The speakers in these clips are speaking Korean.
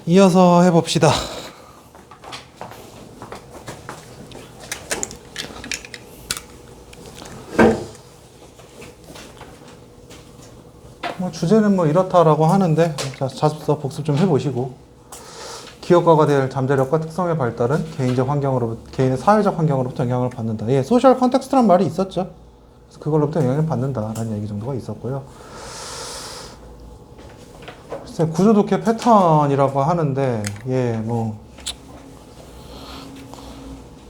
이어서 해봅시다. 주제는 이렇다라고 하는데, 자, 자습서 복습 좀 해보시고, 기업가가 될 잠재력과 특성의 발달은 개인의 사회적 환경으로부터 영향을 받는다. 예, 소셜 컨텍스트란 말이 있었죠. 그래서 그걸로부터 영향을 받는다라는 얘기 정도가 있었고요. 글쎄, 구조독해 패턴이라고 하는데,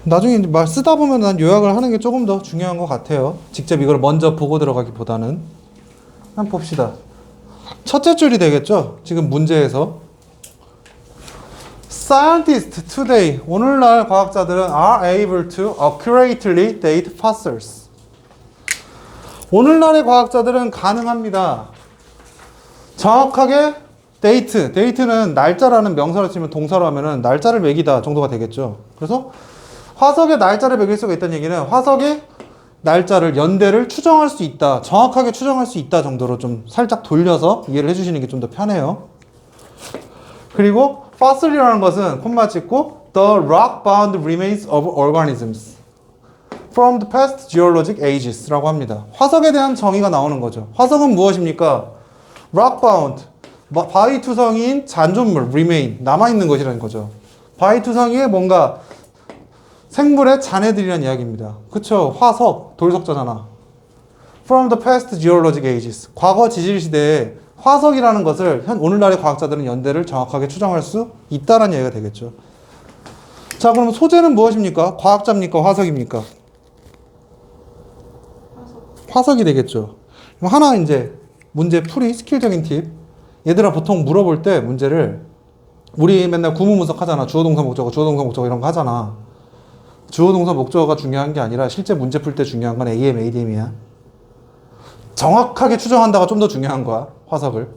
나중에 말 쓰다 보면 난 요약을 하는 게 조금 더 중요한 것 같아요. 직접 이걸 먼저 보고 들어가기보다는. 한번 봅시다. 첫째 줄이 되겠죠? 지금 문제에서. Scientists today, 오늘날 과학자들은 are able to accurately date fossils. 오늘날의 과학자들은 가능합니다. 정확하게 date는 날짜라는 명사로 치면 동사로 하면은 날짜를 매기다 정도가 되겠죠. 그래서 화석의 날짜를 매길 수가 있다는 얘기는 화석의 날짜를, 연대를 추정할 수 있다, 정확하게 추정할 수 있다 정도로 좀 살짝 돌려서 이해를 해주시는 게 좀 더 편해요. 그리고 fossil이라는 것은 콤마 찍고 the rock-bound remains of organisms from the past geologic ages라고 합니다. 화석에 대한 정의가 나오는 거죠. 화석은 무엇입니까? rock-bound, 바위 투성이인 잔존물, remain, 남아있는 것이라는 거죠. 바위 투성이의 뭔가 생물의 잔해들이라는 이야기입니다. 그쵸? 화석, 돌석자잖아. From the past geologic ages. 과거 지질시대에 화석이라는 것을 오늘날의 과학자들은 연대를 정확하게 추정할 수 있다는 얘기가 되겠죠. 자, 그럼 소재는 무엇입니까? 과학자입니까? 화석입니까? 화석이 되겠죠. 그럼 하나 이제 문제 풀이, 스킬적인 팁. 얘들아 보통 물어볼 때 문제를 우리 맨날 구문분석 하잖아. 주어, 동사, 목적어, 주어, 동사, 목적어 이런 거 하잖아. 주어, 동사, 목적어가 중요한 게 아니라 실제 문제 풀 때 중요한 건 AM, ADM이야. 정확하게 추정한다가 좀 더 중요한 거야. 화석을.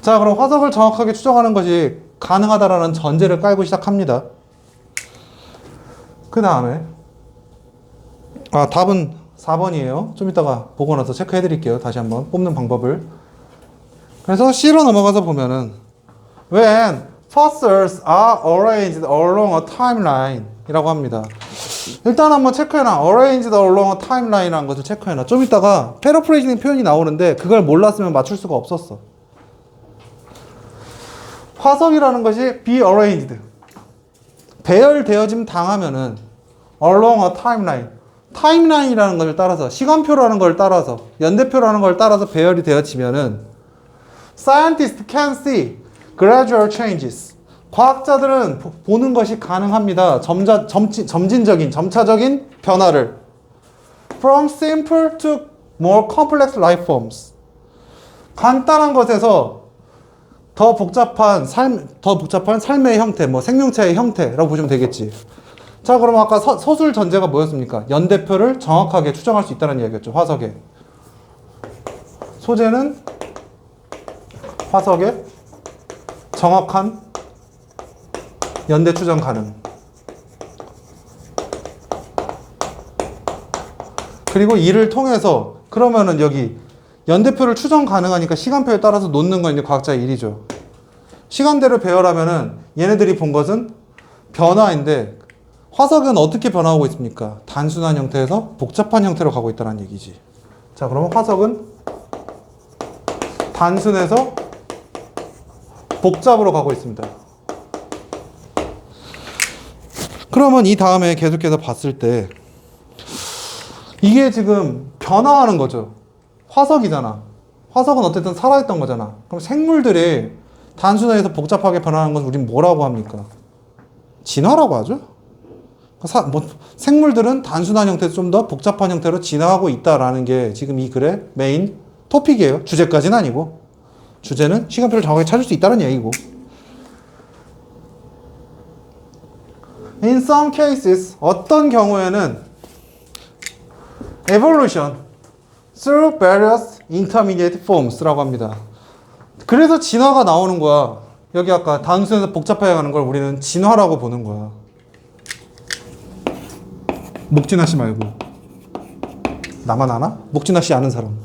자, 그럼 화석을 정확하게 추정하는 것이 가능하다라는 전제를 깔고 시작합니다. 그 다음에 답은 4번이에요. 좀 이따가 보고 나서 체크해 드릴게요. 다시 한번 뽑는 방법을. 그래서 C로 넘어가서 보면은 When fossils are arranged along a timeline 이라고 합니다. 일단 한번 체크해놔. arranged along a timeline 이라는 것을 체크해놔. 좀 이따가 패러프레이징 표현이 나오는데 그걸 몰랐으면 맞출 수가 없었어. 화석이라는 것이 be arranged, 배열되어짐 당하면은 along a timeline, timeline이라는 것을 따라서, 시간표라는 걸 따라서, 연대표라는 걸 따라서 배열이 되어지면은 scientists can see gradual changes. 과학자들은 보는 것이 가능합니다. 점차적인 변화를. From simple to more complex life forms. 간단한 것에서 더 복잡한 삶의 형태, 생명체의 형태라고 보시면 되겠지. 자, 그럼 아까 서술 전제가 뭐였습니까? 연대표를 정확하게 추정할 수 있다는 이야기였죠. 화석에. 소재는 화석에 정확한 연대 추정 가능. 그리고 이를 통해서 그러면은 여기 연대표를 추정 가능하니까 시간표에 따라서 놓는 건 이제 과학자의 일이죠. 시간대로 배열하면은 얘네들이 본 것은 변화인데 화석은 어떻게 변화하고 있습니까? 단순한 형태에서 복잡한 형태로 가고 있다는 얘기지. 자, 그러면 화석은 단순해서 복잡으로 가고 있습니다. 그러면 이 다음에 계속해서 봤을 때 이게 지금 변화하는 거죠. 화석이잖아. 화석은 어쨌든 살아있던 거잖아. 그럼 생물들이 단순해서 복잡하게 변화하는 건 우린 뭐라고 합니까? 진화라고 하죠. 생물들은 단순한 형태에서 좀 더 복잡한 형태로 진화하고 있다라는 게 지금 이 글의 메인 토픽이에요. 주제까지는 아니고. 주제는 시간표를 정확하게 찾을 수 있다는 얘기고. In some cases, 어떤 경우에는 evolution through various intermediate forms라고 합니다. 그래서 진화가 나오는 거야. 여기 아까 단순해서 복잡하게 가는 걸 우리는 진화라고 보는 거야. 목진아 씨 말고. 나만 아나? 목진아 씨 아는 사람.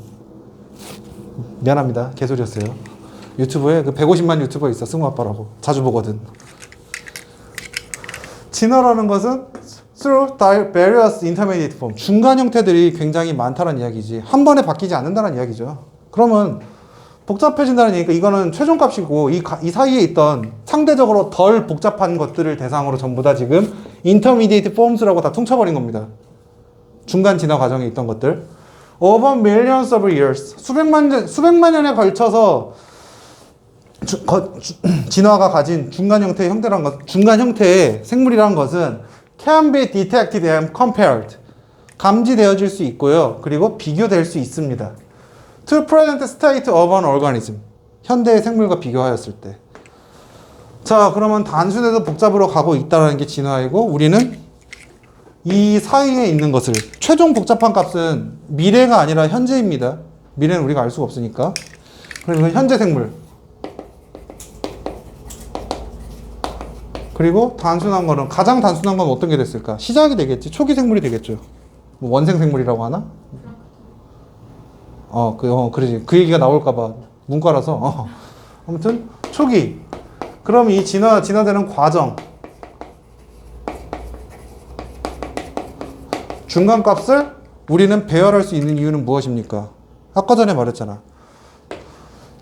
미안합니다. 개소리였어요. 유튜브에 그 150만 유튜버 있어. 승우 아빠라고. 자주 보거든. 진화라는 것은 through various intermediate form. 중간 형태들이 굉장히 많다는 이야기지. 한 번에 바뀌지 않는다는 이야기죠. 그러면 복잡해진다는 얘기니까 이거는 최종값이고 이 사이에 있던 상대적으로 덜 복잡한 것들을 대상으로 전부 다 지금 intermediate forms라고 다 퉁쳐버린 겁니다. 중간 진화 과정에 있던 것들. Over millions of years. 수백만 년에 걸쳐서 진화가 가진 중간 형태의 중간 형태의 생물이라는 것은 can be detected and compared. 감지되어질 수 있고요. 그리고 비교될 수 있습니다. To present state of an organism. 현대의 생물과 비교하였을 때. 자, 그러면 단순해서 복잡으로 가고 있다는 게 진화이고, 우리는 이 사이에 있는 것을, 최종 복잡한 값은 미래가 아니라 현재입니다. 미래는 우리가 알 수가 없으니까. 그리고 현재 생물. 그리고 단순한 거는, 가장 단순한 건 어떤 게 됐을까? 시작이 되겠지. 초기 생물이 되겠죠. 뭐 원생 생물이라고 하나? 그러지. 그 얘기가 나올까봐 문과라서. 아무튼 초기. 그럼 이 진화되는 과정. 중간값을 우리는 배열할 수 있는 이유는 무엇입니까? 아까 전에 말했잖아.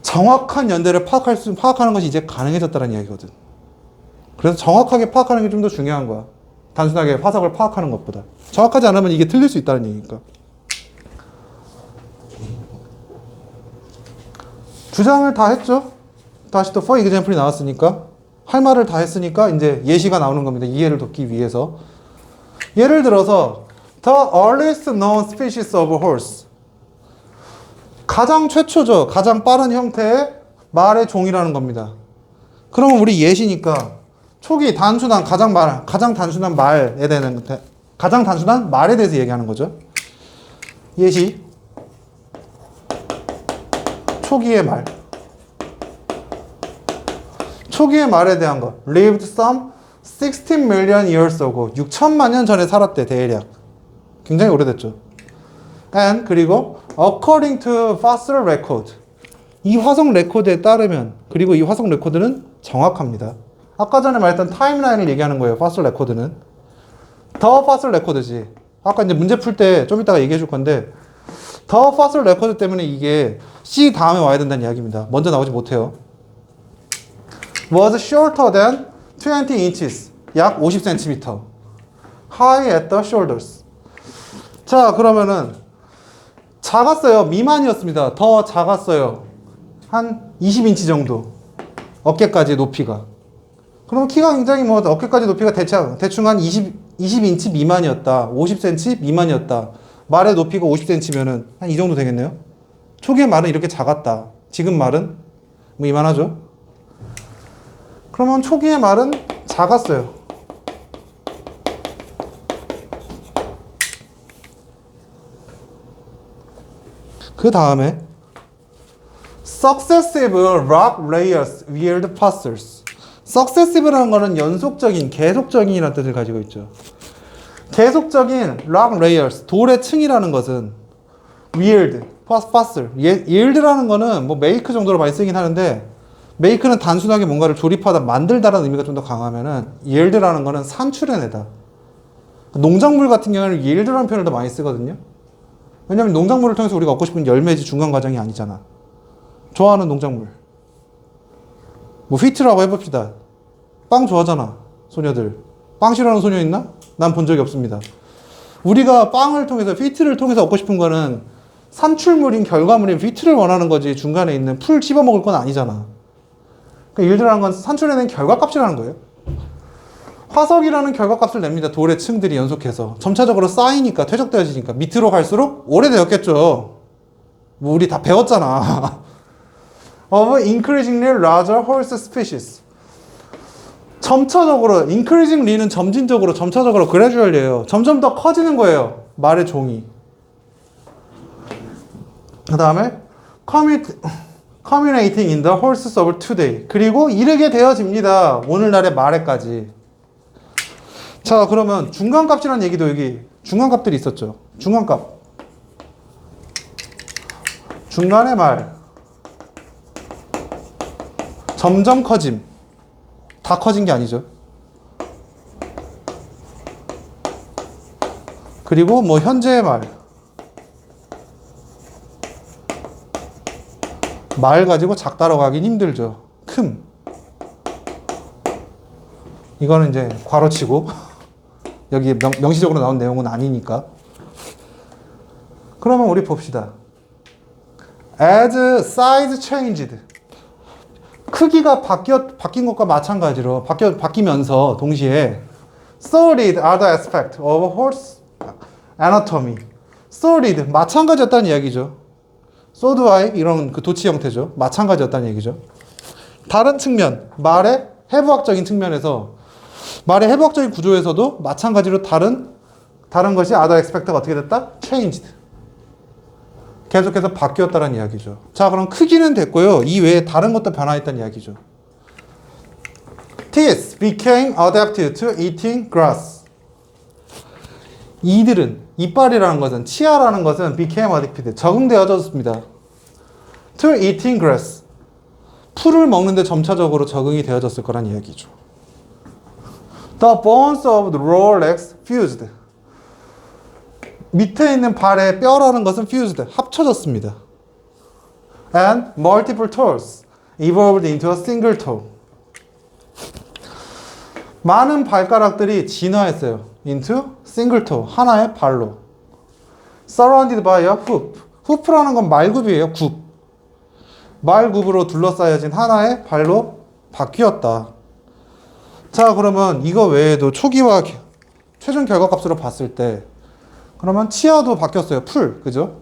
정확한 연대를 파악하는 것이 이제 가능해졌다는 이야기거든. 그래서 정확하게 파악하는 게 좀 더 중요한 거야. 단순하게 화석을 파악하는 것보다. 정확하지 않으면 이게 틀릴 수 있다는 얘기니까. 주장을 다 했죠. 다시 또 for example이 나왔으니까 할 말을 다 했으니까 이제 예시가 나오는 겁니다. 이해를 돕기 위해서. 예를 들어서 The earliest known species of horse. 가장 최초죠. 가장 빠른 형태의 말의 종이라는 겁니다. 그러면 우리 예시니까 초기 단순한 가장 단순한 말에 대한 가장 단순한 말에 대해서 얘기하는 거죠. 예시. 초기의 말. 초기의 말에 대한 것. Lived some 16 million years ago. 6천만 년 전에 살았대, 대략. 굉장히 오래됐죠. And 그리고 according to fossil record. 이 화석 레코드에 따르면, 그리고 이 화석 레코드는 정확합니다. 아까 전에 말했던 타임라인을 얘기하는 거예요. fossil record는. The fossil record지. 아까 이제 문제 풀 때 좀 이따가 얘기해 줄 건데 The fossil record 때문에 이게 C 다음에 와야 된다는 이야기입니다. 먼저 나오지 못해요. Was shorter than 20 inches. 약 50cm. High at the shoulders. 자, 그러면은 작았어요. 미만이었습니다. 더 작았어요. 한 20인치 정도. 어깨까지 높이가. 그럼 키가 굉장히 어깨까지 높이가 대충 한 20인치 미만이었다. 50cm 미만이었다. 말의 높이가 50cm면은 한 이 정도 되겠네요. 초기의 말은 이렇게 작았다. 지금 말은 뭐 이만하죠. 그러면 초기의 말은 작았어요. 그 다음에 Successive rock layers wield fossils. Successive라는 거는 연속적인, 계속적인이라는 뜻을 가지고 있죠. 계속적인 rock layers, 돌의 층이라는 것은 wield, fossil. yield라는 거는 뭐 make 정도로 많이 쓰긴 하는데 make는 단순하게 뭔가를 조립하다, 만들다라는 의미가 좀 더 강하면은 yield라는 거는 산출해내다. 농작물 같은 경우에는 yield라는 표현을 더 많이 쓰거든요. 왜냐면 농작물을 통해서 우리가 얻고 싶은 열매지 중간 과정이 아니잖아. 좋아하는 농작물. 뭐 휘트라고 해봅시다. 빵 좋아하잖아, 소녀들. 빵 싫어하는 소녀 있나? 난 본 적이 없습니다. 우리가 빵을 통해서, 휘트를 통해서 얻고 싶은 거는 산출물인 결과물인 휘트를 원하는 거지 중간에 있는 풀 씹어먹을 건 아니잖아. 그러니까 일들하는 건 산출해낸 결과값이라는 거예요. 화석이라는 결과값을 냅니다. 돌의 층들이 연속해서. 점차적으로 쌓이니까, 퇴적되어지니까 밑으로 갈수록 오래되었겠죠. 뭐 우리 다 배웠잖아. of increasingly larger horse species. 점차적으로, increasingly는 점진적으로, 점차적으로, gradually예요. 점점 더 커지는 거예요. 말의 종이. 그 다음에 culminating in the horses of today. 그리고 이르게 되어집니다. 오늘날의 말에까지. 자, 그러면 중간값이라는 얘기도 여기 중간값들이 있었죠. 중간값. 중간의 말. 점점 커짐. 다 커진 게 아니죠. 그리고 뭐 현재의 말 가지고 작다라고 하긴 힘들죠. 큼. 이거는 이제 괄호치고 여기 명시적으로 나온 내용은 아니니까. 그러면 우리 봅시다. As size changed. 크기가 바뀐 것과 마찬가지로 바뀌면서 동시에 so did other aspect of horse anatomy. so did 마찬가지였다는 이야기죠. so do I 이런 그 도치 형태죠. 마찬가지였다는 얘기죠. 다른 측면, 말의 해부학적인 측면에서 말의 해부학적인 구조에서도 마찬가지로 다른 것이 other aspect가 어떻게 됐다? changed. 계속해서 바뀌었다는 이야기죠. 자, 그럼 크기는 됐고요. 이 외에 다른 것도 변화했다는 이야기죠. Teeth became adapted to eating grass. 이들은, 이빨이라는 것은, 치아라는 것은 became adapted, 적응되어졌습니다. To eating grass. 풀을 먹는데 점차적으로 적응이 되어졌을 거란 이야기죠. The bones of the lower legs fused. 밑에 있는 발의 뼈라는 것은 fused, 합쳐졌습니다. And multiple toes evolved into a single toe. 많은 발가락들이 진화했어요. into single toe, 하나의 발로. Surrounded by a hoof. hoof라는 건 말굽이에요, 굽. 말굽으로 둘러싸여진 하나의 발로 바뀌었다. 자, 그러면 이거 외에도 초기와 최종 결과값으로 봤을 때 그러면 치아도 바뀌었어요. 풀, 그죠?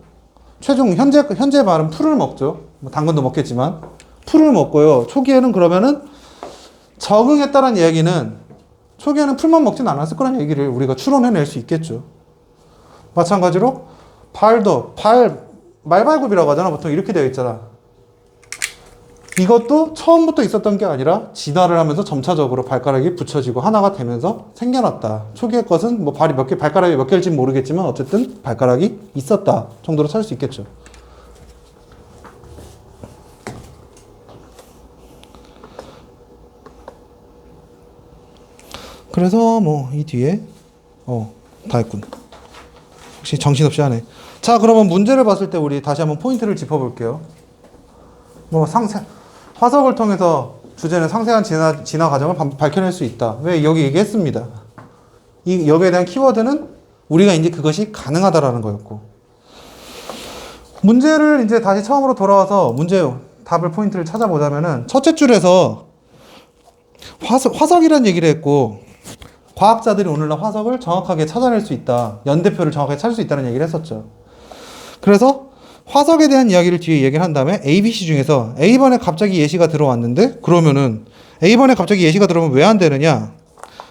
현재 말은 풀을 먹죠. 뭐 당근도 먹겠지만 풀을 먹고요. 초기에는 그러면은 적응했다는 이야기는 초기에는 풀만 먹진 않았을 거라는 얘기를 우리가 추론해낼 수 있겠죠. 마찬가지로 발도 말발굽이라고 하잖아. 보통 이렇게 되어 있잖아. 이것도 처음부터 있었던 게 아니라 진화를 하면서 점차적으로 발가락이 붙여지고 하나가 되면서 생겨났다. 초기의 것은 뭐 발가락이 몇 개일지는 모르겠지만 어쨌든 발가락이 있었다 정도로 찾을 수 있겠죠. 그래서 뭐 이 뒤에 다 했군. 혹시 정신없이 하네. 자, 그러면 문제를 봤을 때 우리 다시 한번 포인트를 짚어볼게요. 뭐 화석을 통해서 주제는 상세한 진화 과정을 밝혀낼 수 있다. 왜? 여기 얘기했습니다. 여기에 대한 키워드는 우리가 이제 그것이 가능하다라는 거였고. 문제를 이제 다시 처음으로 돌아와서 답을 포인트를 찾아보자면은 첫째 줄에서 화석이라는 얘기를 했고, 과학자들이 오늘날 화석을 정확하게 찾아낼 수 있다. 연대표를 정확하게 찾을 수 있다는 얘기를 했었죠. 그래서 화석에 대한 이야기를 뒤에 얘기를 한 다음에 ABC 중에서 A번에 갑자기 예시가 들어왔는데 그러면은 A번에 갑자기 예시가 들어오면 왜 안 되느냐?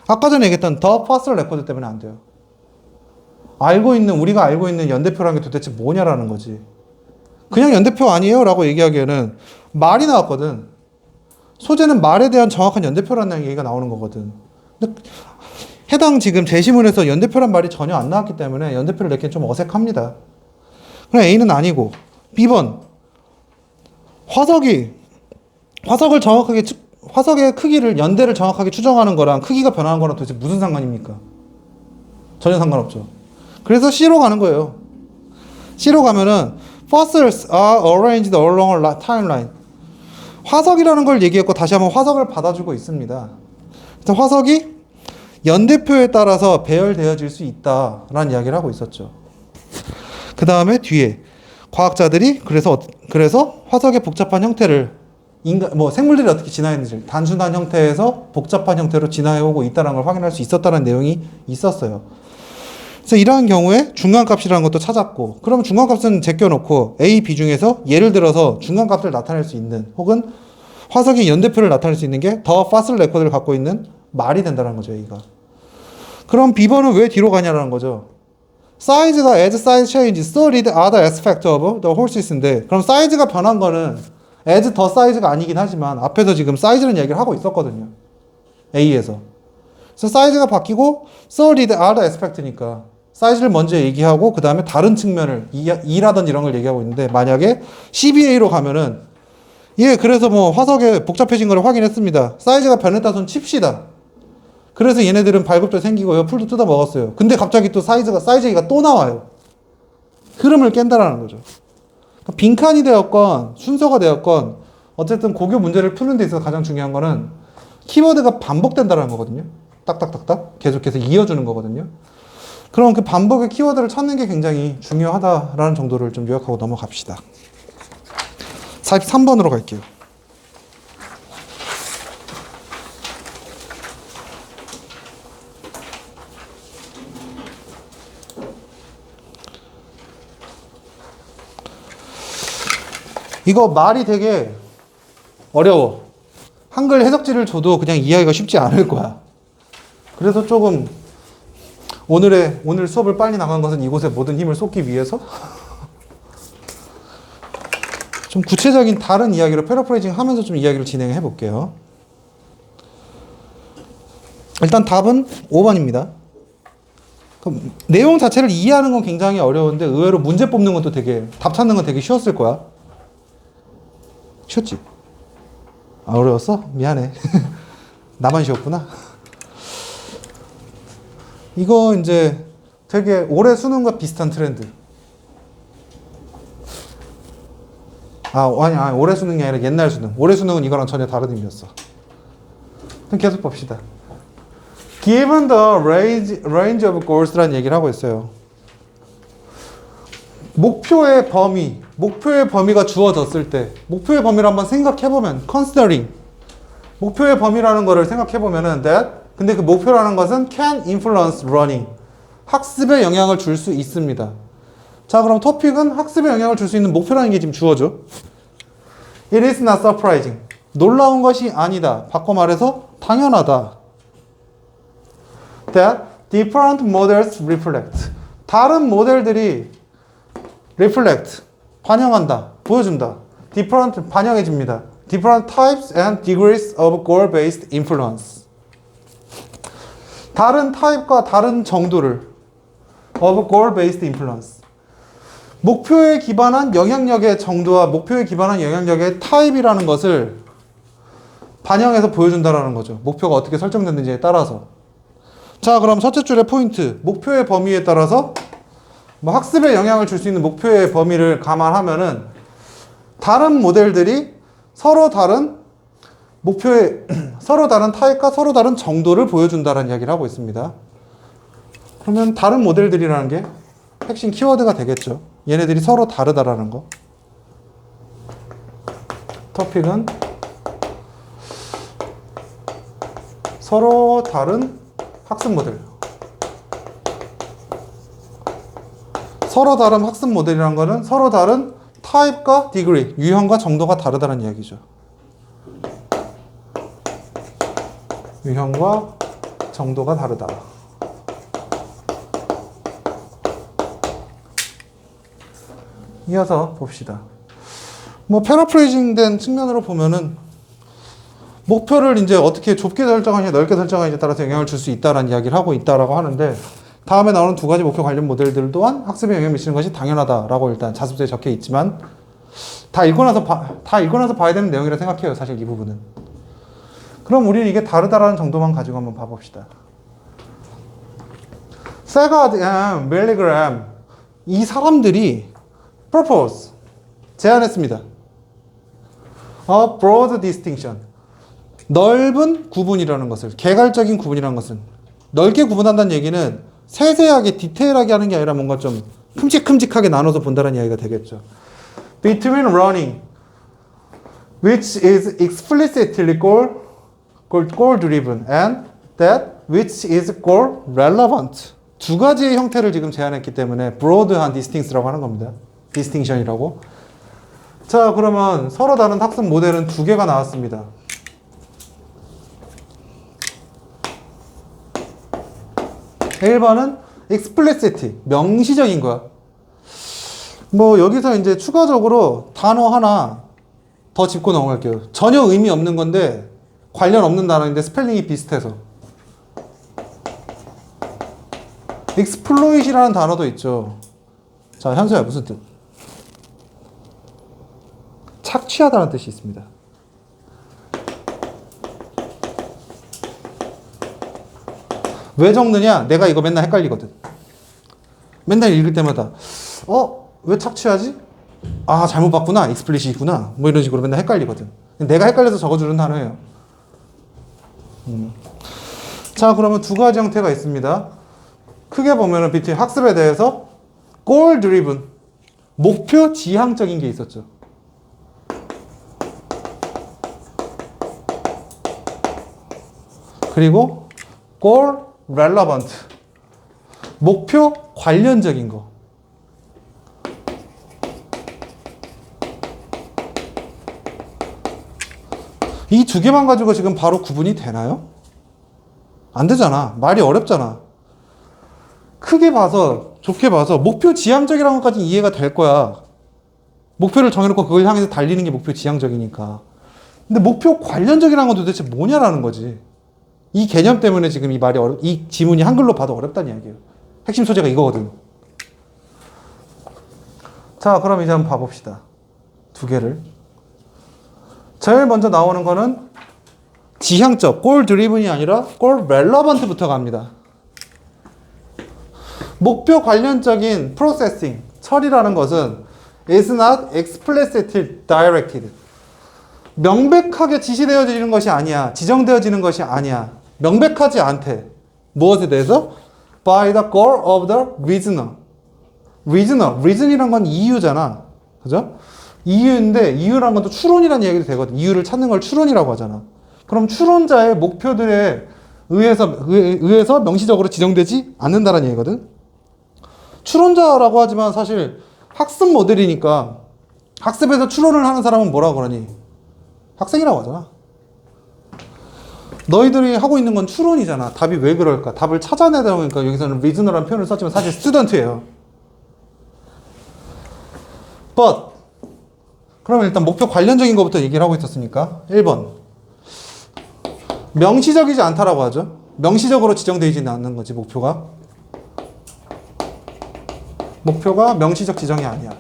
아까 전에 얘기했던 더 퍼스널 레코드 때문에 안 돼요. 우리가 알고 있는 연대표라는 게 도대체 뭐냐라는 거지. 그냥 연대표 아니에요 라고 얘기하기에는 말이 나왔거든. 소재는 말에 대한 정확한 연대표라는 얘기가 나오는 거거든. 근데 해당 지금 제시문에서 연대표란 말이 전혀 안 나왔기 때문에 연대표를 내기엔 좀 어색합니다. 그럼 A는 아니고 B번 화석의 크기를 연대를 정확하게 추정하는 거랑 크기가 변하는 거랑 도대체 무슨 상관입니까? 전혀 상관없죠. 그래서 C로 가는 거예요. C로 가면은 fossils are arranged along a timeline. 화석이라는 걸 얘기했고 다시 한번 화석을 받아주고 있습니다. 그래서 화석이 연대표에 따라서 배열되어질 수 있다라는 이야기를 하고 있었죠. 그 다음에 뒤에 과학자들이 그래서 화석의 복잡한 형태를 생물들이 어떻게 진화했는지 단순한 형태에서 복잡한 형태로 진화해오고 있다는 걸 확인할 수 있었다는 내용이 있었어요. 그래서 이러한 경우에 중간값이라는 것도 찾았고, 그럼 중간값은 제껴놓고 A, B 중에서 예를 들어서 중간값을 나타낼 수 있는 혹은 화석의 연대표를 나타낼 수 있는 게 더 파슬 레코드를 갖고 있는 말이 된다는 거죠, A가. 그럼 B번은 왜 뒤로 가냐라는 거죠. 사이즈가 as size change, so did other aspect of the horses인데, 그럼 사이즈가 변한 거는 as 더 사이즈가 아니긴 하지만 앞에서 지금 사이즈라는 얘기를 하고 있었거든요. A에서. 그래서 사이즈가 바뀌고 so did other aspect니까 사이즈를 먼저 얘기하고 그 다음에 다른 측면을 E라든지 이런 걸 얘기하고 있는데, 만약에 CBA로 가면은 예, 그래서 뭐 화석에 복잡해진 걸 확인했습니다. 사이즈가 변했다 손 칩시다. 그래서 얘네들은 발굽도 생기고 풀도 뜯어 먹었어요. 근데 갑자기 또 사이즈가 또 나와요. 흐름을 깬다라는 거죠. 빈칸이 되었건 순서가 되었건 어쨌든 고교 문제를 푸는 데 있어서 가장 중요한 거는 키워드가 반복된다는 거거든요. 딱딱딱딱 계속해서 이어주는 거거든요. 그럼 그 반복의 키워드를 찾는 게 굉장히 중요하다라는 정도를 좀 요약하고 넘어갑시다. 43번으로 갈게요. 이거 말이 되게 어려워. 한글 해석지를 줘도 그냥 이해하기가 쉽지 않을 거야. 그래서 조금 오늘 수업을 빨리 나간 것은 이곳에 모든 힘을 쏟기 위해서 좀 구체적인 다른 이야기로 패러프레이징 하면서 좀 이야기를 진행해 볼게요. 일단 답은 5번입니다. 그럼 내용 자체를 이해하는 건 굉장히 어려운데 의외로 문제 뽑는 것도 되게 답 찾는 건 되게 쉬웠을 거야. 쉬웠지? 아, 어려웠어? 미안해. 나만 쉬웠구나. 이거 이제 되게 올해 수능과 비슷한 트렌드. 아니, 올해 수능이 아니라 옛날 수능. 올해 수능은 이거랑 전혀 다른 의미였어. 그럼 계속 봅시다. Given the range of goals라는 얘기를 하고 있어요. 목표의 범위가 주어졌을 때, 목표의 범위를 한번 생각해보면, considering, 목표의 범위라는 거를 생각해보면은, 근데 그 목표라는 것은 can influence learning, 학습에 영향을 줄 수 있습니다. 자, 그럼 토픽은 학습에 영향을 줄 수 있는 목표라는 게 지금 주어져. It is not surprising. 놀라운 것이 아니다. 바꿔 말해서 당연하다. That different models reflect. 다른 모델들이 reflect, 반영한다, 보여준다. different, 반영해집니다. different types and degrees of goal-based influence. 다른 타입과 다른 정도를 of goal-based influence. 목표에 기반한 영향력의 정도와 목표에 기반한 영향력의 타입이라는 것을 반영해서 보여준다는 거죠. 목표가 어떻게 설정됐는지에 따라서. 자, 그럼 첫째 줄의 포인트. 목표의 범위에 따라서 뭐 학습에 영향을 줄 수 있는 목표의 범위를 감안하면은 다른 모델들이 서로 다른 서로 다른 타입과 서로 다른 정도를 보여준다는 이야기를 하고 있습니다. 그러면 다른 모델들이라는 게 핵심 키워드가 되겠죠. 얘네들이 서로 다르다라는 거. 토픽은 서로 다른 학습 모델. 서로 다른 학습 모델이라는 거는 서로 다른 타입과 디그리, 유형과 정도가 다르다는 이야기죠. 유형과 정도가 다르다. 이어서 봅시다. 뭐 패러프레이징 된 측면으로 보면은 목표를 이제 어떻게 좁게 설정하냐 넓게 설정하냐에 따라서 영향을 줄 수 있다라는 이야기를 하고 있다라고 하는데, 다음에 나오는 두 가지 목표 관련 모델들 또한 학습에 영향을 미치는 것이 당연하다라고 일단 자습서에 적혀 있지만, 다 읽고 나서 봐야 되는 내용이라 생각해요. 사실 이 부분은. 그럼 우리는 이게 다르다라는 정도만 가지고 한번 봐봅시다. 세가드, 밀리그램, 이 사람들이 propose, 제안했습니다. A broad distinction, 넓은 구분이라는 것을, 개괄적인 구분이라는 것은, 넓게 구분한다는 얘기는 세세하게 디테일하게 하는 게 아니라 뭔가 좀 큼직큼직하게 나눠서 본다는 이야기가 되겠죠. Between learning, which is explicitly goal driven, and that which is goal relevant. 두 가지의 형태를 지금 제안했기 때문에 broad한 distinct라고 하는 겁니다. distinction이라고. 자, 그러면 서로 다른 학습 모델은 두 개가 나왔습니다. 1번은 explicit, 명시적인 거야. 뭐 여기서 이제 추가적으로 단어 하나 더 짚고 넘어갈게요. 전혀 의미 없는 건데 관련 없는 단어인데 스펠링이 비슷해서. exploit이라는 단어도 있죠. 자, 현수야, 무슨 뜻? 착취하다는 뜻이 있습니다. 왜 적느냐? 내가 이거 맨날 헷갈리거든. 맨날 읽을 때마다 왜 착취하지? 아, 잘못 봤구나. explicit이구나. 뭐 이런 식으로 맨날 헷갈리거든. 내가 헷갈려서 적어주는 단어예요. 자, 그러면 두 가지 형태가 있습니다. 크게 보면은 BT 학습에 대해서 goal driven, 목표 지향적인 게 있었죠. 그리고 goal relevant, 목표 관련적인 거. 이 두 개만 가지고 지금 바로 구분이 되나요? 안 되잖아. 말이 어렵잖아. 크게 봐서, 좋게 봐서 목표 지향적이라는 것까지 이해가 될 거야. 목표를 정해놓고 그걸 향해서 달리는 게 목표 지향적이니까. 근데 목표 관련적이라는 건 도대체 뭐냐라는 거지. 이 개념 때문에 지금 이 지문이 한글로 봐도 어렵다는 이야기예요. 핵심 소재가 이거거든. 자, 그럼 이제 한번 봐봅시다. 두 개를. 제일 먼저 나오는 거는 지향적, 골 드리븐이 아니라 골 relevant부터 갑니다. 목표 관련적인 프로세싱, 처리라는 것은 is not explicitly directed. 명백하게 지시되어지는 것이 아니야. 지정되어지는 것이 아니야. 명백하지 않대. 무엇에 대해서? By the goal of the reasoner. reason이란 건 이유잖아. 그죠? 이유인데, 이유란 건 또 추론이라는 얘기도 되거든. 이유를 찾는 걸 추론이라고 하잖아. 그럼 추론자의 목표들에 의해서 명시적으로 지정되지 않는다는 얘기거든. 추론자라고 하지만 사실 학습 모델이니까 학습에서 추론을 하는 사람은 뭐라고 그러니? 학생이라고 하잖아. 너희들이 하고 있는 건 추론이잖아. 답이 왜 그럴까? 답을 찾아내다 보니까 여기서는 reasoner라는 표현을 썼지만 사실 student예요. but 그러면 일단 목표 관련적인 것부터 얘기를 하고 있었으니까 1번 명시적이지 않다라고 하죠. 명시적으로 지정되어지는 않는 거지 목표가 명시적 지정이 아니야.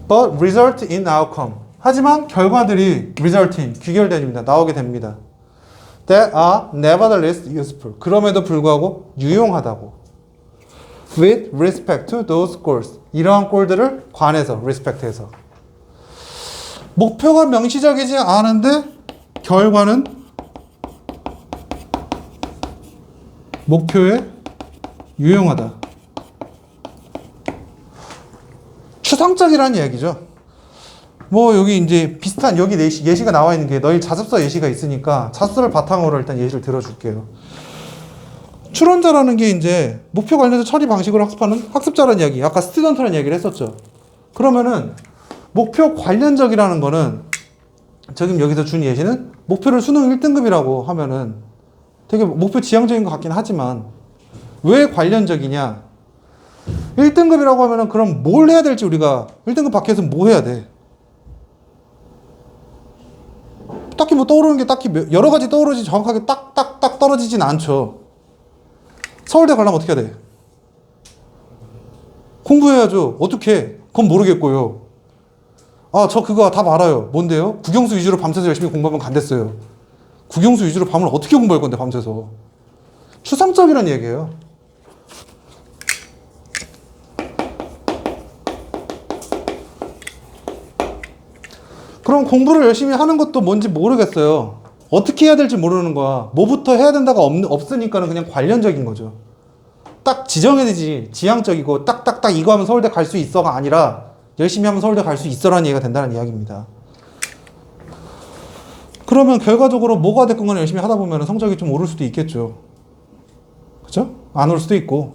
But result in outcome. 하지만 결과들이 result in, 귀결됩니다. 나오게 됩니다. That are nevertheless useful. 그럼에도 불구하고 유용하다고. With respect to those goals. 이러한 꼴들을 관해서, respect해서. 목표가 명시적이지 않은데 결과는 목표에 유용하다. 추상적이라는 얘기죠. 뭐 여기 이제 비슷한 여기 예시가 나와 있는 게 너희 자습서 예시가 있으니까 자습서를 바탕으로 일단 예시를 들어줄게요. 추론자라는 게 이제 목표 관련해서 처리 방식으로 학습하는 학습자라는 이야기. 아까 스튜던트라는 얘기를 했었죠. 그러면은 목표 관련적이라는 거는 지금 여기서 준 예시는 목표를 수능 1등급이라고 하면은 되게 목표 지향적인 것 같긴 하지만 왜 관련적이냐? 1등급이라고 하면은 그럼 뭘 해야 될지 우리가 1등급 밖에서 뭐 해야 돼? 딱히 뭐 떠오르는 게 딱히 여러 가지 떠오르지 정확하게 딱딱딱 떨어지진 않죠. 서울대 가려면 어떻게 해야 돼? 공부해야죠. 어떻게 해? 그건 모르겠고요. 아, 저 그거 답 알아요. 뭔데요? 국영수 위주로 밤새서 열심히 공부하면 간댔어요. 국영수 위주로 밤을 어떻게 공부할 건데 밤새서. 추상적이라는 얘기예요. 그럼 공부를 열심히 하는 것도 뭔지 모르겠어요. 어떻게 해야 될지 모르는 거야. 뭐부터 해야 된다가 없으니까는 그냥 관련적인 거죠. 딱 지정해야지. 지향적이고 딱딱딱 이거 하면 서울대 갈 수 있어가 아니라 열심히 하면 서울대 갈 수 있어라는 얘기가 된다는 이야기입니다. 그러면 결과적으로 뭐가 됐건 간에 열심히 하다 보면 성적이 좀 오를 수도 있겠죠. 그죠? 안 올 수도 있고.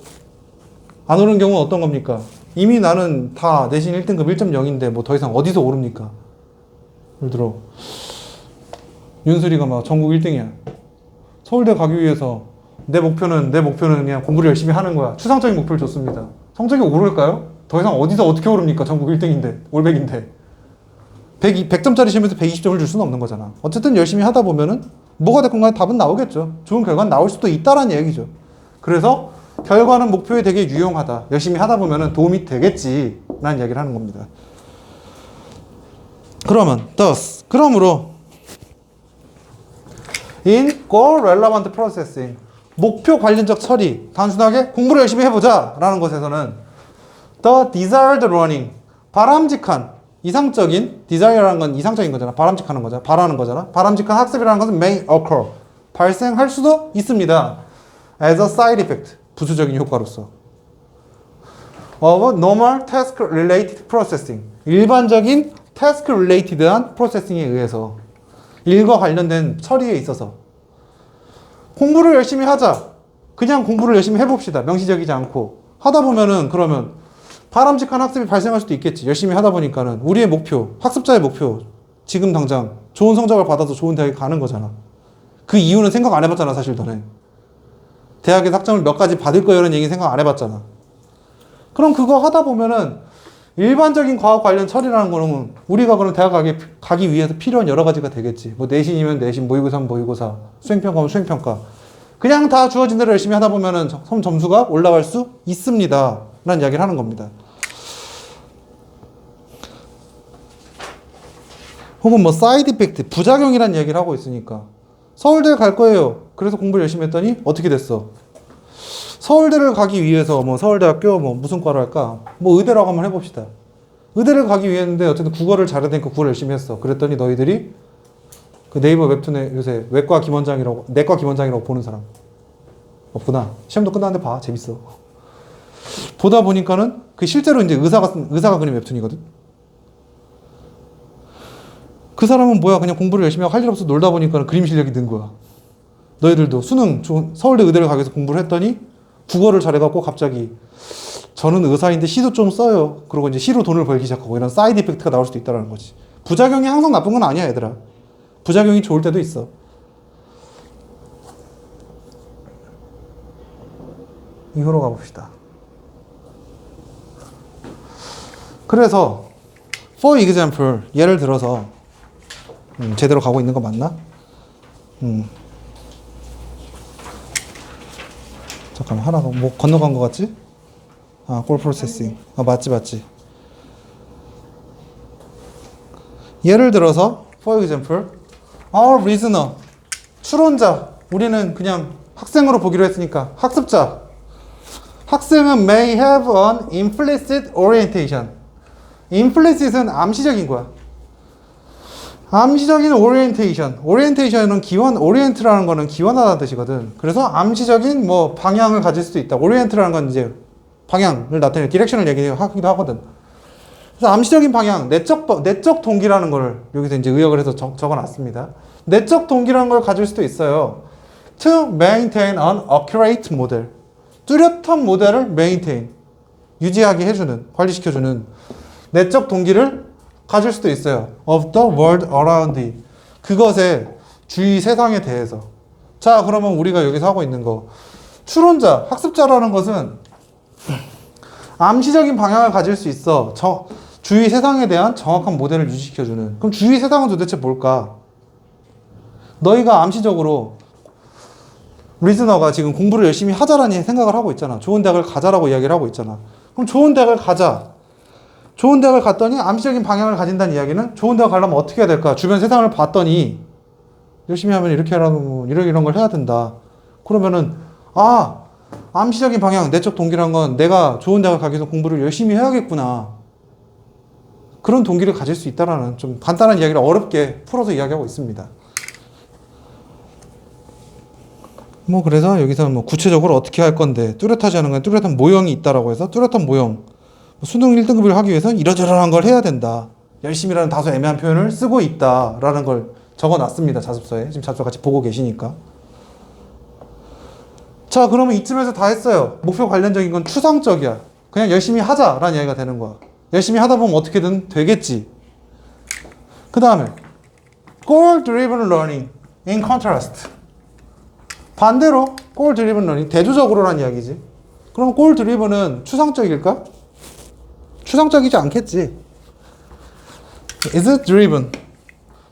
안 오는 경우는 어떤 겁니까? 이미 나는 다 내신 1등급 1.0인데 뭐 더 이상 어디서 오릅니까? 예를 들어 윤슬이가 막 전국 1등이야. 서울대 가기 위해서 내 목표는 그냥 공부를 열심히 하는 거야. 추상적인 목표를 줬습니다. 성적이 오를까요? 더 이상 어디서 어떻게 오릅니까? 전국 1등인데 올백인데 100점짜리 시험에서 120점을 줄 수는 없는 거잖아. 어쨌든 열심히 하다 보면은 뭐가 됐건 간에 답은 나오겠죠. 좋은 결과는 나올 수도 있다라는 얘기죠. 그래서 결과는 목표에 되게 유용하다. 열심히 하다 보면은 도움이 되겠지 라는 이야기를 하는 겁니다. 그러면 thus 그러므로 in goal relevant processing. 목표 관련적 처리. 단순하게 공부를 열심히 해보자 라는 것에서는 the desired learning. 바람직한, 이상적인, desire라는 건 이상적인 거잖아. 바람직하는 거잖아. 바라는 거잖아. 바람직한 학습이라는 것은 may occur. 발생할 수도 있습니다. as a side effect. 부수적인 효과로서. of normal task related processing. 일반적인 task related한 프로세싱에 의해서. 일과 관련된 처리에 있어서. 공부를 열심히 하자. 그냥 공부를 열심히 해봅시다. 명시적이지 않고. 하다 보면은 그러면 바람직한 학습이 발생할 수도 있겠지. 열심히 하다 보니까는 우리의 목표, 학습자의 목표, 지금 당장 좋은 성적을 받아서 좋은 대학에 가는 거잖아. 그 이유는 생각 안 해봤잖아, 사실 너네. 대학에서 학점을 몇 가지 받을 거야 이런 얘기 생각 안 해봤잖아. 그럼 그거 하다 보면은 일반적인 과학 관련 처리라는 거는 우리가 그럼 대학 가기 위해서 필요한 여러 가지가 되겠지. 뭐 내신이면 내신, 모의고사면 모의고사, 수행평가면 수행평가. 그냥 다 주어진 대로 열심히 하다 보면은 점수가 올라갈 수 있습니다. 라는 이야기를 하는 겁니다. 혹은 뭐 사이드 이펙트, 부작용이라는 얘기를 하고 있으니까. 서울대 갈 거예요. 그래서 공부를 열심히 했더니 어떻게 됐어? 서울대를 가기 위해서 뭐 서울대학교 뭐 무슨 과로 할까? 뭐 의대라고 한번 해봅시다. 의대를 가기 위해서인데 어쨌든 국어를 잘해야 되니까 국어를 열심히 했어. 그랬더니 너희들이 그 네이버 웹툰에 요새 외과 김원장이라고, 내과 김원장이라고 보는 사람 없구나. 시험도 끝났는데 봐. 재밌어. 보다 보니까는 그 실제로 이제 의사가 그린 웹툰이거든. 그 사람은 뭐야? 그냥 공부를 열심히 하고 할 일 없어 놀다 보니까 그림 실력이 는 거야. 너희들도 수능 좋은 서울대 의대를 가기 위해서 공부를 했더니 국어를 잘해갖고 갑자기 저는 의사인데 시도 좀 써요. 그러고 이제 시로 돈을 벌기 시작하고 이런 사이드 이펙트가 나올 수도 있다는 거지. 부작용이 항상 나쁜 건 아니야, 얘들아. 부작용이 좋을 때도 있어. 이거로 가봅시다. 그래서 for example, 예를 들어서 제대로 가고 있는 거 맞나? 잠깐만, 하나가 뭐 건너간 거 같지? 아, 콜 프로세싱. 아, 맞지. 예를 들어서 for example, our reasoner, 추론자. 우리는 그냥 학생으로 보기로 했으니까 학습자. 학생은 may have an implicit orientation. implicit은 암시적인 거야. 암시적인 orientation. orientation은 기원, orient라는 거는 기원하다는 뜻이거든. 그래서 암시적인 뭐 방향을 가질 수도 있다. orient라는 건 이제 방향을 나타내는 디렉션을 얘기하기도 하거든. 그래서 암시적인 방향, 내적 동기라는 걸 여기서 이제 의역을 해서 적어놨습니다. 내적 동기라는 걸 가질 수도 있어요. To maintain an accurate model. 뚜렷한 모델을 maintain, 유지하게 해주는, 관리시켜주는 내적 동기를 가질 수도 있어요. Of the world around it. 그것의 주위 세상에 대해서. 자, 그러면 우리가 여기서 하고 있는 거. 추론자, 학습자라는 것은 암시적인 방향을 가질 수 있어. 주위 세상에 대한 정확한 모델을 유지시켜주는. 그럼 주위 세상은 도대체 뭘까? 너희가 암시적으로 리즈너가 지금 공부를 열심히 하자라는 생각을 하고 있잖아. 좋은 대학을 가자라고 이야기를 하고 있잖아. 그럼 좋은 대학을 가자. 좋은 대학을 갔더니 암시적인 방향을 가진다는 이야기는 좋은 대학 가려면 어떻게 해야 될까? 주변 세상을 봤더니 열심히 하면 이렇게 하라고 이런 걸 해야 된다. 그러면은 암시적인 방향, 내적 동기란 건 내가 좋은 대학을 가기 위해서 공부를 열심히 해야겠구나. 그런 동기를 가질 수 있다라는 좀 간단한 이야기를 어렵게 풀어서 이야기하고 있습니다. 뭐 그래서 여기서는 뭐 구체적으로 어떻게 할 건데 뚜렷하지 않은 건 뚜렷한 모형이 있다라고 해서 뚜렷한 모형 수능 1등급을 하기 위해서 이러저러한 걸 해야 된다. 열심히라는 다소 애매한 표현을 쓰고 있다라는 걸 적어놨습니다. 자습서에. 지금 자습서 같이 보고 계시니까. 자, 그러면 이쯤에서 다 했어요. 목표 관련적인 건 추상적이야. 그냥 열심히 하자라는 이야기가 되는 거야. 열심히 하다 보면 어떻게든 되겠지. 그 다음에 goal driven learning in contrast. 반대로 goal driven learning, 대조적으로란 이야기지. 그럼 goal driven은 추상적일까? 추상적이지 않겠지. is driven.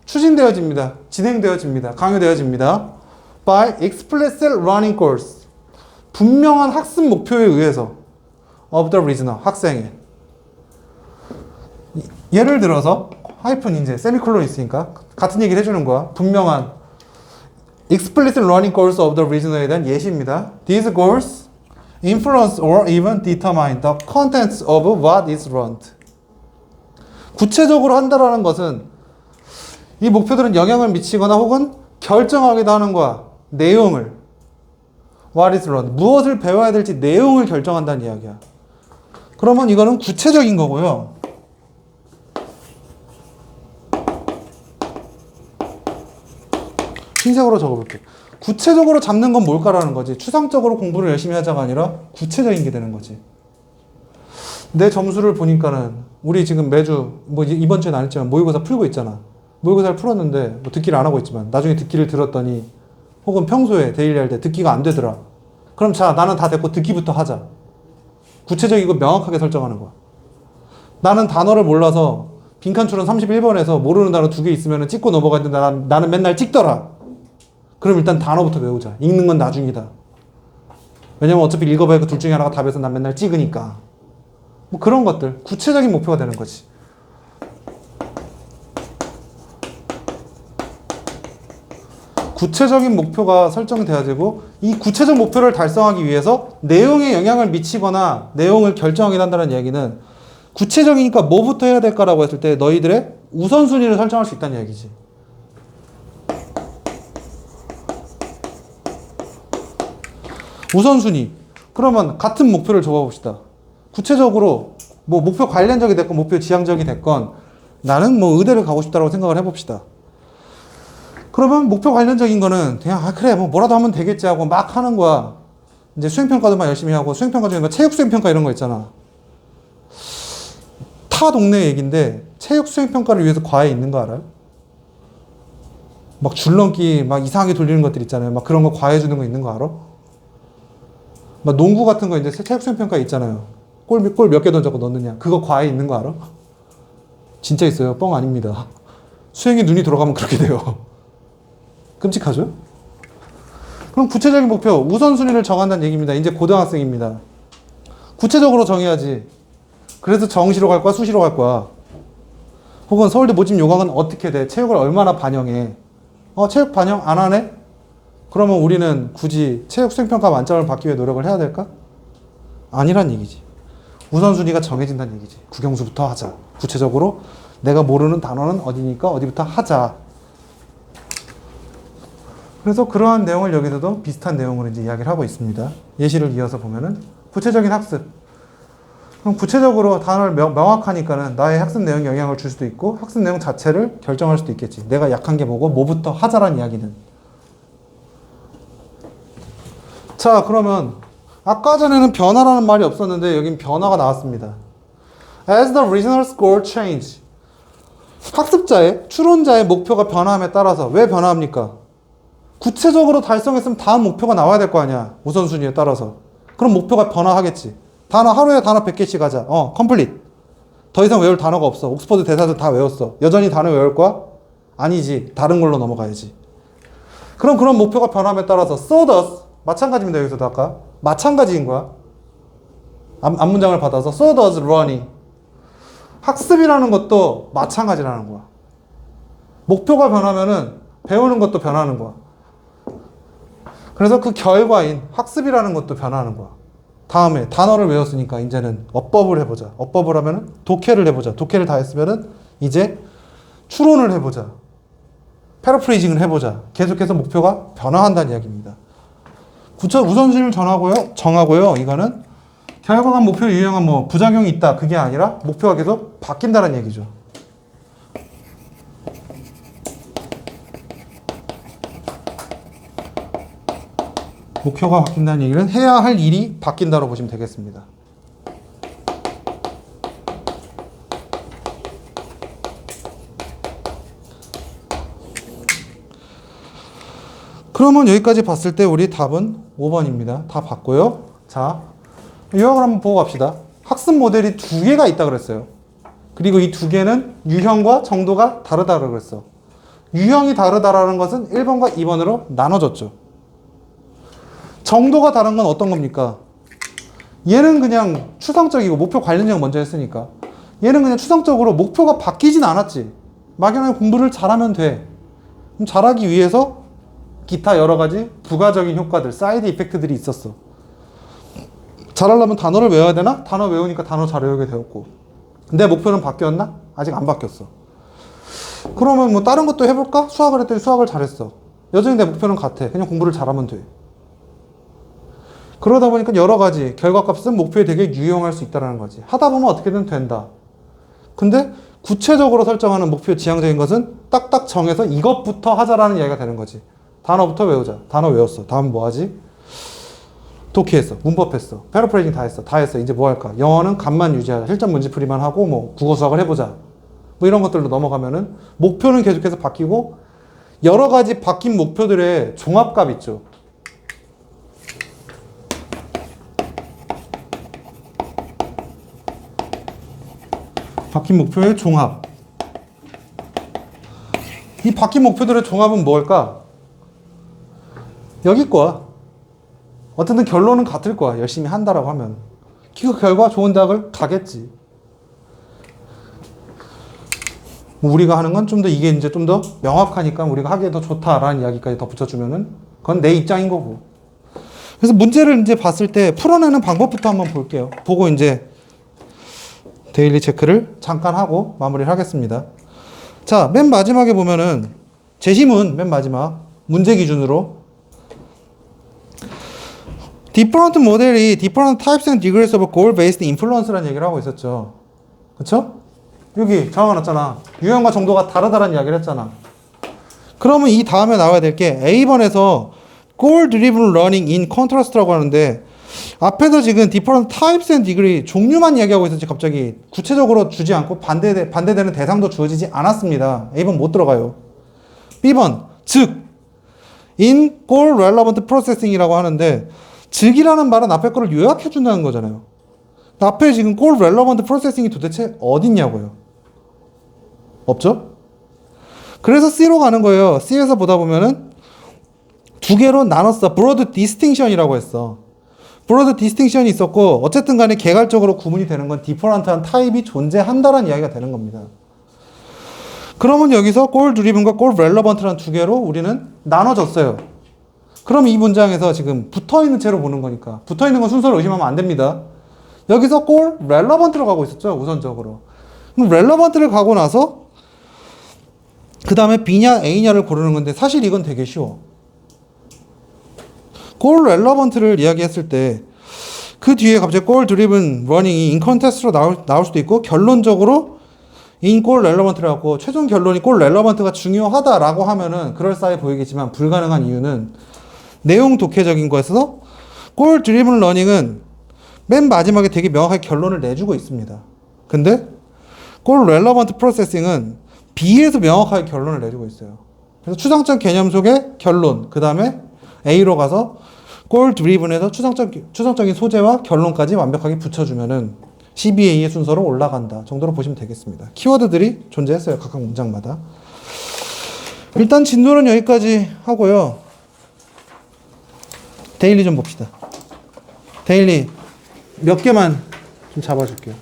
추진되어집니다. 진행되어집니다. 강요되어집니다. by explicit learning goals. 분명한 학습 목표에 의해서 of the reasoner. 학생의. 예를 들어서 하이픈 이제 세미콜론 있으니까 같은 얘기를 해주는 거야. 분명한 explicit learning goals of the reasoner에 대한 예시입니다. These goals influence or even determine the contents of what is learned. 구체적으로 한다라는 것은 이 목표들은 영향을 미치거나 혹은 결정하기도 하는 거야. 내용을. What is learned. 무엇을 배워야 될지 내용을 결정한다는 이야기야. 그러면 이거는 구체적인 거고요. 흰색으로 적어볼게. 구체적으로 잡는 건 뭘까라는 거지. 추상적으로 공부를 열심히 하자가 아니라 구체적인 게 되는 거지. 내 점수를 보니까는 우리 지금 매주 뭐 이번 주에는 안 했지만 모의고사 풀고 있잖아. 모의고사를 풀었는데 뭐 듣기를 안 하고 있지만 나중에 듣기를 들었더니 혹은 평소에 데일리 할 때 듣기가 안 되더라. 그럼 자, 나는 다 됐고 듣기부터 하자. 구체적이고 명확하게 설정하는 거야. 나는 단어를 몰라서 빈칸 추론 31번에서 모르는 단어 2개 있으면 찍고 넘어가는데 나는 맨날 찍더라. 그럼 일단 단어부터 외우자. 읽는 건 나중이다. 왜냐면 어차피 읽어봐야 그 둘 중에 하나가 답에서 난 맨날 찍으니까. 뭐 그런 것들. 구체적인 목표가 되는 거지. 구체적인 목표가 설정이 돼야 되고 이 구체적 목표를 달성하기 위해서 내용에 영향을 미치거나 내용을 결정하게 한다는 이야기는 구체적이니까 뭐부터 해야 될까라고 했을 때 너희들의 우선순위를 설정할 수 있다는 이야기지. 우선순위. 그러면 같은 목표를 적어봅시다. 구체적으로 뭐 목표 관련적이 됐건 목표 지향적이 됐건 나는 뭐 의대를 가고 싶다라고 생각을 해봅시다. 그러면 목표 관련적인 거는 그냥 그래 뭐 뭐라도 하면 되겠지 하고 막 하는 거야. 이제 수행평가도만 열심히 하고 수행평가 중에 체육 수행평가 이런 거 있잖아. 타 동네 얘기인데 체육 수행평가를 위해서 과외 있는 거 알아요? 막 줄넘기 막 이상하게 돌리는 것들 있잖아요. 막 그런 거 과외 주는 거 있는 거 알아? 막 농구 같은 거 이제 체육 수행평가 있잖아요. 골 몇 개 던져고 넣느냐. 그거 과외 있는 거 알아? 진짜 있어요. 뻥 아닙니다. 수행에 눈이 들어가면 그렇게 돼요. 끔찍하죠? 그럼 구체적인 목표, 우선순위를 정한다는 얘기입니다. 이제 고등학생입니다. 구체적으로 정해야지. 그래서 정시로 갈 거야, 수시로 갈 거야. 혹은 서울대 모집 요강은 어떻게 돼? 체육을 얼마나 반영해? 체육 반영 안 하네? 그러면 우리는 굳이 체육 수행평가 만점을 받기 위해 노력을 해야 될까? 아니란 얘기지. 우선순위가 정해진다는 얘기지. 국영수부터 하자. 구체적으로 내가 모르는 단어는 어디니까 어디부터 하자. 그래서 그러한 내용을 여기서도 비슷한 내용으로 이제 이야기를 하고 있습니다. 예시를 이어서 보면은 구체적인 학습. 그럼 구체적으로 단어를 명확하니까는 나의 학습 내용에 영향을 줄 수도 있고 학습 내용 자체를 결정할 수도 있겠지. 내가 약한 게 뭐고 뭐부터 하자란 이야기는. 자, 그러면 아까 전에는 변화라는 말이 없었는데 여긴 변화가 나왔습니다. As the reasoner's goal change. 학습자의, 추론자의 목표가 변화함에 따라서 왜 변화합니까? 구체적으로 달성했으면 다음 목표가 나와야 될 거 아니야. 우선순위에 따라서. 그럼 목표가 변화하겠지. 하루에 단어 100개씩 하자. 컴플릿. 더 이상 외울 단어가 없어. 옥스퍼드 대사도 다 외웠어. 여전히 단어 외울 거야? 아니지. 다른 걸로 넘어가야지. 그럼 그런 목표가 변함에 따라서 so does. 마찬가지입니다. 여기서도 아까. 마찬가지인 거야. 앞문장을 받아서 so does learning. 학습이라는 것도 마찬가지라는 거야. 목표가 변하면은 배우는 것도 변하는 거야. 그래서 그 결과인 학습이라는 것도 변하는 거야. 다음에 단어를 외웠으니까 이제는 어법을 해보자. 어법을 하면은 독해를 해보자. 독해를 다 했으면은 이제 추론을 해보자. 패러프레이징을 해보자. 계속해서 목표가 변화한다는 이야기입니다. 우선순위를 정하고요. 이거는 결과가 목표에 유형한 뭐 부작용이 있다. 그게 아니라 목표가 계속 바뀐다는 얘기죠. 목표가 바뀐다는 얘기는 해야 할 일이 바뀐다고 보시면 되겠습니다. 그러면 여기까지 봤을 때 우리 답은 5번입니다. 다 봤고요. 자, 요약을 한번 보고 갑시다. 학습 모델이 2개가 있다 그랬어요. 그리고 이 2개는 유형과 정도가 다르다고 그랬어. 유형이 다르다라는 것은 1번과 2번으로 나눠졌죠. 정도가 다른 건 어떤 겁니까? 얘는 그냥 추상적이고 목표 관련형 먼저 했으니까 얘는 그냥 추상적으로 목표가 바뀌진 않았지. 막연하게 공부를 잘하면 돼. 그럼 잘하기 위해서 기타 여러 가지 부가적인 효과들, 사이드 이펙트들이 있었어. 잘하려면 단어를 외워야 되나? 단어 외우니까 단어 잘 외우게 되었고. 내 목표는 바뀌었나? 아직 안 바뀌었어. 그러면 뭐 다른 것도 해볼까? 수학을 했더니 수학을 잘했어. 여전히 내 목표는 같아. 그냥 공부를 잘하면 돼. 그러다 보니까 여러 가지 결과값은 목표에 되게 유용할 수 있다는 거지. 하다 보면 어떻게든 된다. 근데 구체적으로 설정하는 목표 지향적인 것은 딱딱 정해서 이것부터 하자라는 이야기가 되는 거지. 단어부터 외우자. 단어 외웠어. 다음 뭐 하지? 독해했어. 문법했어. 패러프레이징 다 했어. 다 했어. 이제 뭐 할까? 영어는 감만 유지하자. 실전 문제풀이만 하고 뭐 국어 수학을 해보자. 뭐 이런 것들로 넘어가면은 목표는 계속해서 바뀌고 여러 가지 바뀐 목표들의 종합값 있죠. 바뀐 목표의 종합. 이 바뀐 목표들의 종합은 뭘까? 여기 거야. 어쨌든 결론은 같을 거야. 열심히 한다라고 하면. 그 결과 좋은 대학을 가겠지. 우리가 하는 건 좀 더 이게 이제 좀 더 명확하니까 우리가 하기에 더 좋다라는 이야기까지 덧붙여주면은 그건 내 입장인 거고. 그래서 문제를 이제 봤을 때 풀어내는 방법부터 한번 볼게요. 보고 이제 데일리 체크를 잠깐 하고 마무리를 하겠습니다. 자, 맨 마지막에 보면은 제시문 맨 마지막 문제 기준으로 different 모델이 different types and degrees of goal-based influence라는 얘기를 하고 있었죠. 그쵸? 여기 적어놨잖아. 유형과 정도가 다르다는 이야기를 했잖아. 그러면 이 다음에 나와야 될 게 A번에서 goal-driven learning in contrast라고 하는데 앞에서 지금 different types and degree 종류만 이야기하고 있었지 갑자기 구체적으로 주지 않고 반대되는 대상도 주어지지 않았습니다. A번 못 들어가요. B번 즉 in goal relevant processing이라고 하는데 즉이라는 말은 앞에 거를 요약해 준다는 거잖아요. 앞에 지금 goal relevant processing이 도대체 어딨냐고요. 없죠? 그래서 C로 가는 거예요. C에서 보다 보면은 두 개로 나눴어. broad distinction이라고 했어. 브로드 디스팅션이 있었고 어쨌든 간에 개괄적으로 구분이 되는 건 디퍼런트한 타입이 존재한다라는 이야기가 되는 겁니다. 그러면 여기서 골 드리븐과 골 렐러번트라는 두 개로 우리는 나눠졌어요. 그럼 이 문장에서 지금 붙어있는 채로 보는 거니까 붙어있는 건 순서를 의심하면 안 됩니다. 여기서 골 렐러번트로 가고 있었죠. 우선적으로. 그럼 렐러번트를 가고 나서 그 다음에 B냐 A냐를 고르는 건데 사실 이건 되게 쉬워. 골 렐러번트를 이야기했을 때 그 뒤에 갑자기 골 드리븐 러닝이 인 컨테스트로 나올 수도 있고 결론적으로 인 골 렐러번트를 갖고 최종 결론이 골 렐러번트가 중요하다라고 하면은 그럴싸해 보이겠지만 불가능한 이유는 내용 독해적인 거에서 골 드리븐 러닝은 맨 마지막에 되게 명확하게 결론을 내주고 있습니다. 근데 골 렐러번트 프로세싱은 B에서 명확하게 결론을 내주고 있어요. 그래서 추상적 개념 속의 결론 그 다음에 A로 가서 골 드리븐에서 추상적인 소재와 결론까지 완벽하게 붙여주면은 CBA의 순서로 올라간다 정도로 보시면 되겠습니다. 키워드들이 존재했어요. 각각 문장마다. 일단 진도는 여기까지 하고요. 데일리 좀 봅시다. 데일리 몇 개만 좀 잡아줄게요.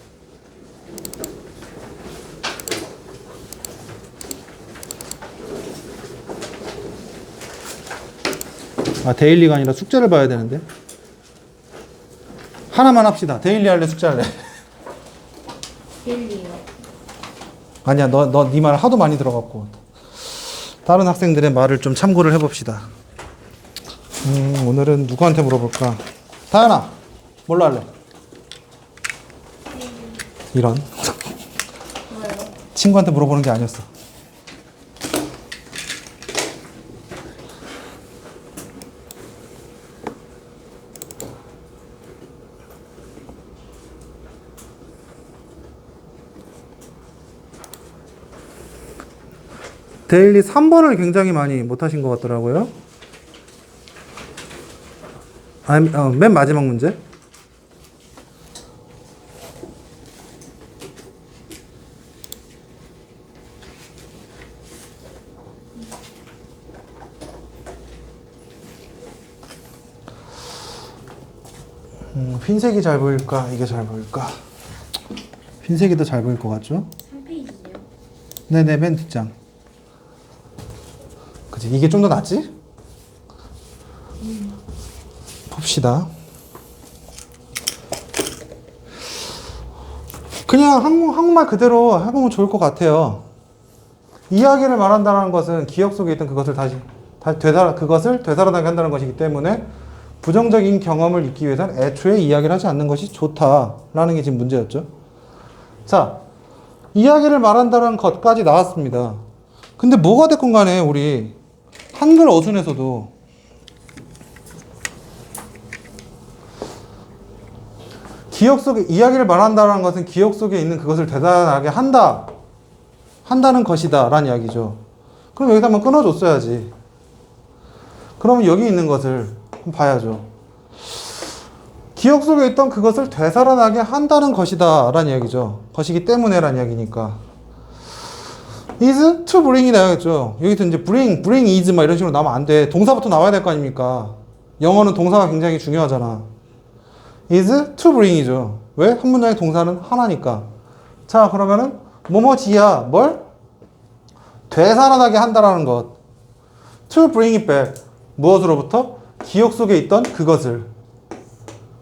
아, 데일리가 아니라 숙제를 봐야 되는데. 하나만 합시다. 데일리 할래, 숙제 할래? 데일리요. 아니야, 네 말 하도 많이 들어갖고. 다른 학생들의 말을 좀 참고를 해봅시다. 오늘은 누구한테 물어볼까? 다현아, 뭘로 할래? 이런. 뭐요? 친구한테 물어보는 게 아니었어. 데일리 3번을 굉장히 많이 못하신 것 같더라고요. 맨 마지막 문제. 흰색이 잘 보일까? 이게 잘 보일까? 흰색이 더 잘 보일 것 같죠? 3페이지요. 네네, 맨 뒷장. 그치? 이게 좀 더 낫지? 봅시다. 그냥 한국말 그대로 해보면 좋을 것 같아요. 이야기를 말한다는 것은 기억 속에 있던 그것을 그것을 되살아나게 한다는 것이기 때문에 부정적인 경험을 잊기 위해서는 애초에 이야기를 하지 않는 것이 좋다라는 게 지금 문제였죠. 자, 이야기를 말한다는 것까지 나왔습니다. 근데 뭐가 됐건 간에 우리 한글 어순에서도 기억 속에 이야기를 말한다는 것은 기억 속에 있는 그것을 되살아나게 한다는 것이다 라는 이야기죠. 그럼 여기서 한번 끊어줬어야지. 그러면 여기 있는 것을 한번 봐야죠. 기억 속에 있던 그것을 되살아나게 한다는 것이다 라는 이야기죠. 것이기 때문에 라는 이야기니까 is to bring이 나야겠죠. 여기서 이제 bring is 막 이런 식으로 나오면 안 돼. 동사부터 나와야 될 거 아닙니까? 영어는 동사가 굉장히 중요하잖아. is to bring이죠. 왜? 한 문장의 동사는 하나니까. 자, 그러면은 뭐뭐지야 뭘? 되살아나게 한다라는 것. to bring it back. 무엇으로부터? 기억 속에 있던 그것을.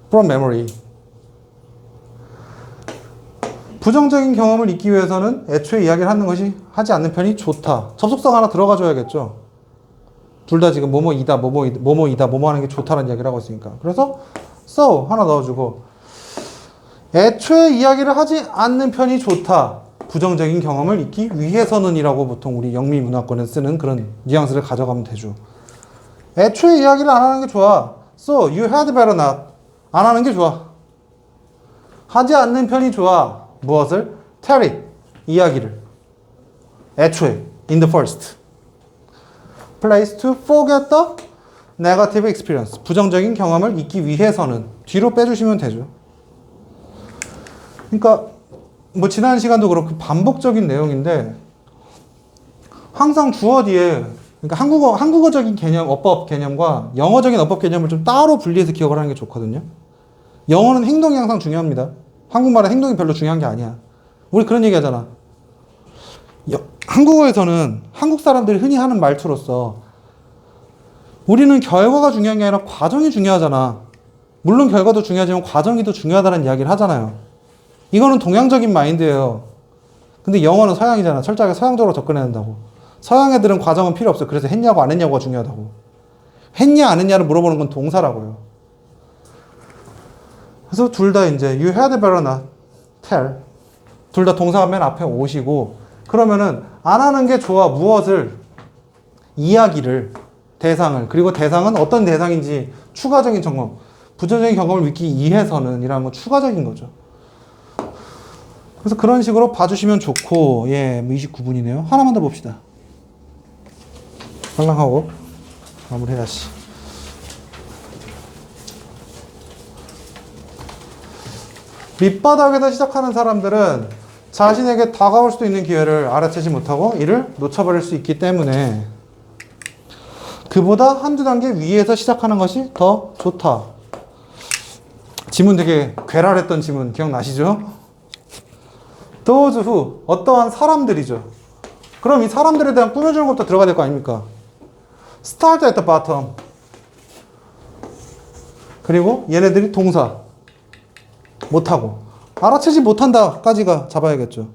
from memory. 부정적인 경험을 잊기 위해서는 애초에 이야기를 하지 않는 편이 좋다. 접속사가 하나 들어가줘야겠죠. 둘 다 지금 뭐뭐이다, 뭐뭐이다, 뭐뭐 하는 게 좋다는 이야기를 하고 있으니까. 그래서 so 하나 넣어주고 애초에 이야기를 하지 않는 편이 좋다. 부정적인 경험을 잊기 위해서는 이라고 보통 우리 영미 문화권에 쓰는 그런 뉘앙스를 가져가면 되죠. 애초에 이야기를 안 하는 게 좋아. So you had better not. 안 하는 게 좋아. 하지 않는 편이 좋아. 무엇을? Tell it. 이야기를. 애초에. In the first place to forget the negative experience. 부정적인 경험을 잊기 위해서는 뒤로 빼주시면 되죠. 그러니까 뭐 지난 시간도 그렇고 반복적인 내용인데 항상 주어 뒤에 그러니까 한국어적인 개념, 어법 개념과 영어적인 어법 개념을 좀 따로 분리해서 기억을 하는 게 좋거든요. 영어는 행동이 항상 중요합니다. 한국말은 행동이 별로 중요한 게 아니야. 우리 그런 얘기 하잖아. 한국어에서는 한국 사람들이 흔히 하는 말투로서 우리는 결과가 중요한 게 아니라 과정이 중요하잖아. 물론 결과도 중요하지만 과정이 더 중요하다는 이야기를 하잖아요. 이거는 동양적인 마인드예요. 근데 영어는 서양이잖아. 철저하게 서양적으로 접근해야 된다고. 서양 애들은 과정은 필요 없어. 그래서 했냐고 안 했냐고가 중요하다고. 했냐 안 했냐를 물어보는 건 동사라고요. 그래서 둘 다 이제 you had better not tell. 둘 다 동사가 맨 앞에 오시고 그러면은 안 하는 게 좋아. 무엇을? 이야기를. 대상을. 그리고 대상은 어떤 대상인지 추가적인 경험. 부정적인 경험을 잊기 위해서는 이라는 건 추가적인 거죠. 그래서 그런 식으로 봐주시면 좋고, 예, 29분이네요. 하나만 더 봅시다. 빨랑하고 마무리해야지. 밑바닥에서 시작하는 사람들은 자신에게 다가올 수도 있는 기회를 알아채지 못하고 이를 놓쳐버릴 수 있기 때문에 그보다 한두 단계 위에서 시작하는 것이 더 좋다. 지문 되게 괴랄했던 지문 기억나시죠? those who, 어떠한 사람들이죠. 그럼 이 사람들에 대한 꾸며주는 것도 들어가야 될 거 아닙니까? start at the bottom. 그리고 얘네들이 동사. 못하고. 알아채지 못한다까지가 잡아야겠죠.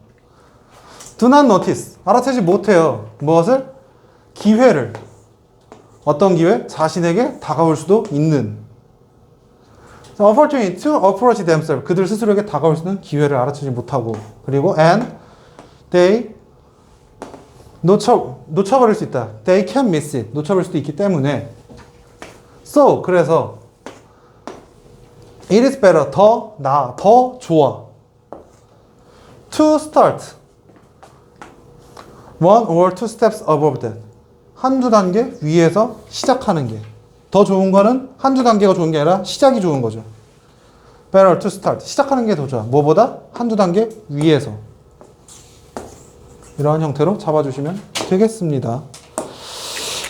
do not notice. 알아채지 못해요. 무엇을? 기회를. 어떤 기회? 자신에게 다가올 수도 있는. opportunity to approach themselves. 그들 스스로에게 다가올 수 있는 기회를 알아채지 못하고. 그리고 and they 놓쳐버릴 수 있다. They can miss it. 놓쳐버릴 수도 있기 때문에 so, 그래서 it is better. 더 나아. 더 좋아. to start one or two steps above that. 한두 단계 위에서 시작하는 게 더 좋은 거는 한두 단계가 좋은 게 아니라 시작이 좋은 거죠. better to start. 시작하는 게 더 좋아. 뭐보다? 한두 단계 위에서. 이러한 형태로 잡아주시면 되겠습니다.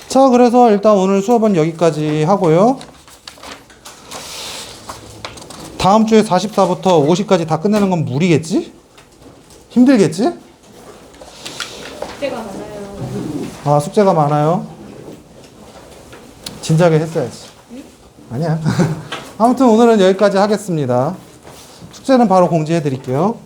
자, 그래서 일단 오늘 수업은 여기까지 하고요. 다음 주에 44부터 50까지 다 끝내는 건 무리겠지? 힘들겠지? 숙제가 많아요. 아, 숙제가 많아요? 진작에 했어야지. 아니야. 아무튼 오늘은 여기까지 하겠습니다. 숙제는 바로 공지해 드릴게요.